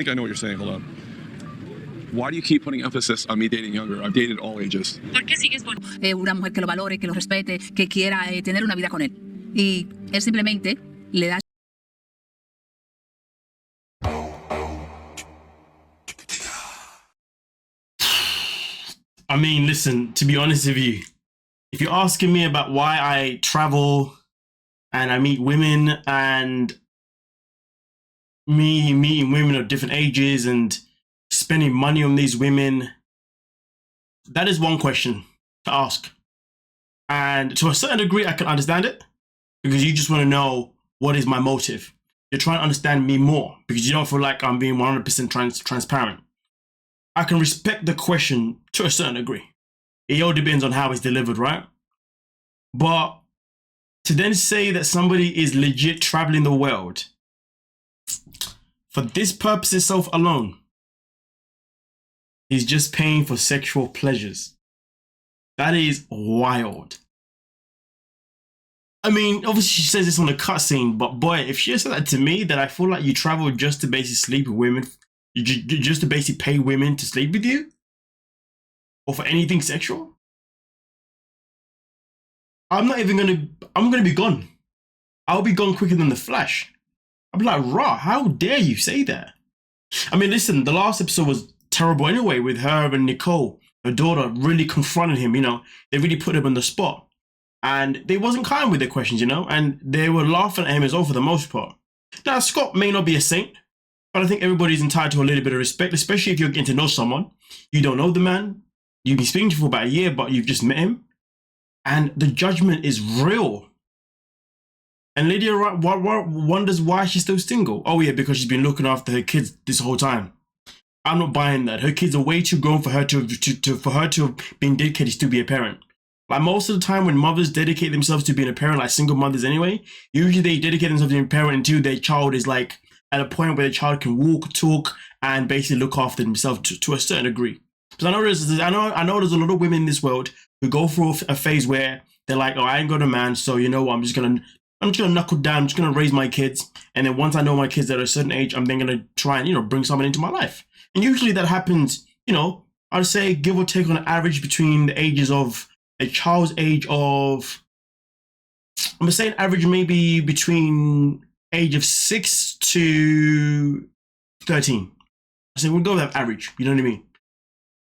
I think I know what you're saying. Hold on. Why do you keep putting emphasis on me dating younger? I've dated all ages. ¿Por qué sigues con una mujer que lo valore, que lo respete, que quiera tener una vida con él? Y él simplemente le da. I mean, listen, to be honest with you, if you're asking me about why I travel and I meet women and me meeting women of different ages and spending money on these women, that is one question to ask. And to a certain degree, I can understand it because you just want to know what is my motive. You're trying to understand me more because you don't feel like I'm being 100% transparent. I can respect the question to a certain degree. It all depends on how it's delivered, right? But to then say that somebody is legit traveling the world for this purpose itself alone is just paying for sexual pleasures. That is wild. I mean, obviously she says this on the cutscene, but boy, if she said that to me, that I feel like you travel just to basically sleep with women, just to basically pay women to sleep with you, or for anything sexual, I'm gonna be gone. I'll be gone quicker than the flash. I'll be like, rah, how dare you say that? I mean, listen, the last episode was terrible anyway, with her and Nicole, her daughter, really confronted him, you know, they really put him on the spot. And they wasn't kind with their questions, you know, and they were laughing at him as well for the most part. Now, Scott may not be a saint, but I think everybody's entitled to a little bit of respect, especially if you're getting to know someone. You don't know the man, you've been speaking to him for about a year, but you've just met him. And the judgment is real. And Lidia wonders why she's still single. Oh yeah, because she's been looking after her kids this whole time. I'm not buying that. Her kids are way too grown for her to have been dedicated to be a parent. Like most of the time when mothers dedicate themselves to being a parent, like single mothers anyway, usually they dedicate themselves to being a parent until their child is like at a point where the child can walk, talk, and basically look after themselves to a certain degree. Because I know there's a lot of women in this world who go through a phase where they're like, oh, I ain't got a man, so you know what, I'm just gonna knuckle down, I'm just gonna raise my kids, and then once I know my kids are at a certain age, I'm then gonna try and, you know, bring someone into my life. And usually that happens, you know, I'd say give or take on average between the ages of a child's age of, I'm gonna say an average maybe between age of 6 to 13. I say we'll go with that average, you know what I mean?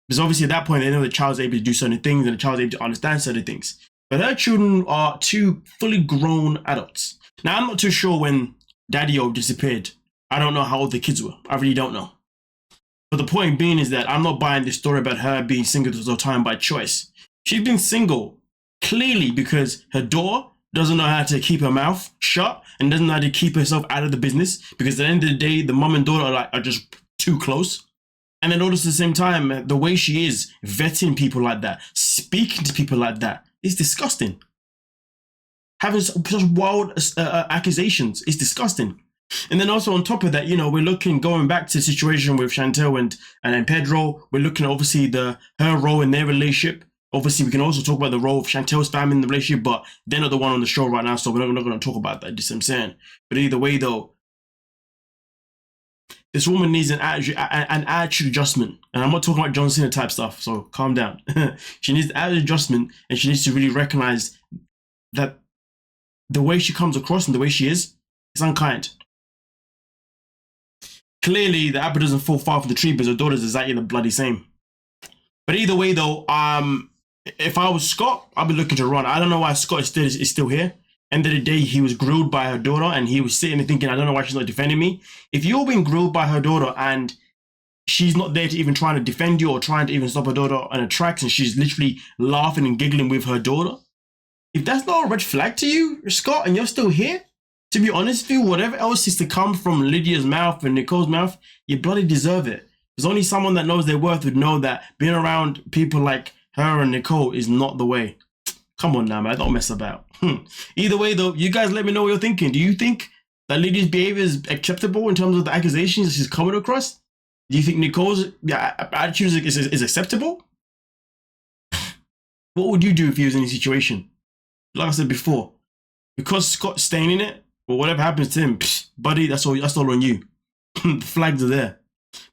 Because obviously at that point they know the child's able to do certain things and the child's able to understand certain things. But her children are two fully grown adults. Now I'm not too sure when Daddy-O disappeared. I don't know how old the kids were. I really don't know. But the point being is that I'm not buying this story about her being single this whole time by choice. She's been single clearly because her daughter doesn't know how to keep her mouth shut and doesn't know how to keep herself out of the business, because at the end of the day, the mom and daughter are just too close. And then notice at the same time, the way she is vetting people like that, speaking to people like that, is disgusting. Having such wild accusations is disgusting. And then also on top of that, you know, we're going back to the situation with Chantel and Pedro. We're looking at obviously her role in their relationship. Obviously, we can also talk about the role of Chantel's family in the relationship, but they're not the one on the show right now, so we're not going to talk about that, just what I'm saying. But either way, though, this woman needs an attitude adjustment. And I'm not talking about John Cena type stuff, so calm down. She needs an attitude adjustment, and she needs to really recognize that the way she comes across and the way she is unkind. Clearly, the apple doesn't fall far from the tree because her daughter's exactly the bloody same. But either way, though, if I was Scott, I'd be looking to run. I don't know why Scott is still here. End of the day, he was grilled by her daughter and he was sitting and thinking, I don't know why she's not defending me. If you're being grilled by her daughter and she's not there to even try to defend you or trying to even stop her daughter on her tracks and she's literally laughing and giggling with her daughter, if that's not a red flag to you, Scott, and you're still here, to be honest with you, whatever else is to come from Lydia's mouth and Nicole's mouth, you bloody deserve it. There's only someone that knows their worth would know that being around people like her and Nicole is not the way. Come on now, man, don't mess about. Either way, though, you guys let me know what you're thinking. Do you think that Lydia's behavior is acceptable in terms of the accusations that she's coming across? Do you think Nicole's attitude is acceptable? What would you do if you was in a situation? Like I said before, because Scott's staying in it, or whatever happens to him, buddy, that's all on you. The flags are there.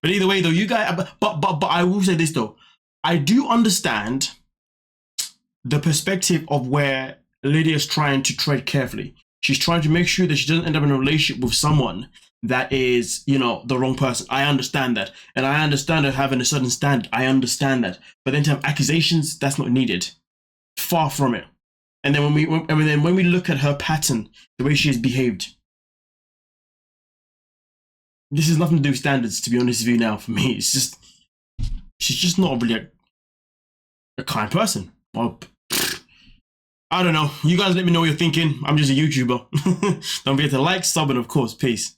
But either way, though, you guys. But I will say this though, I do understand the perspective of where Lydia's trying to tread carefully. She's trying to make sure that she doesn't end up in a relationship with someone that is, you know, the wrong person. I understand that. And I understand her having a certain standard. I understand that. But then to have accusations, that's not needed. Far from it. And then when we look at her pattern, the way she has behaved, this has nothing to do with standards, to be honest with you now, for me. It's just, she's just not really a kind person. Well, I don't know. You guys let me know what you're thinking. I'm just a YouTuber. Don't forget to like, sub, and of course, peace.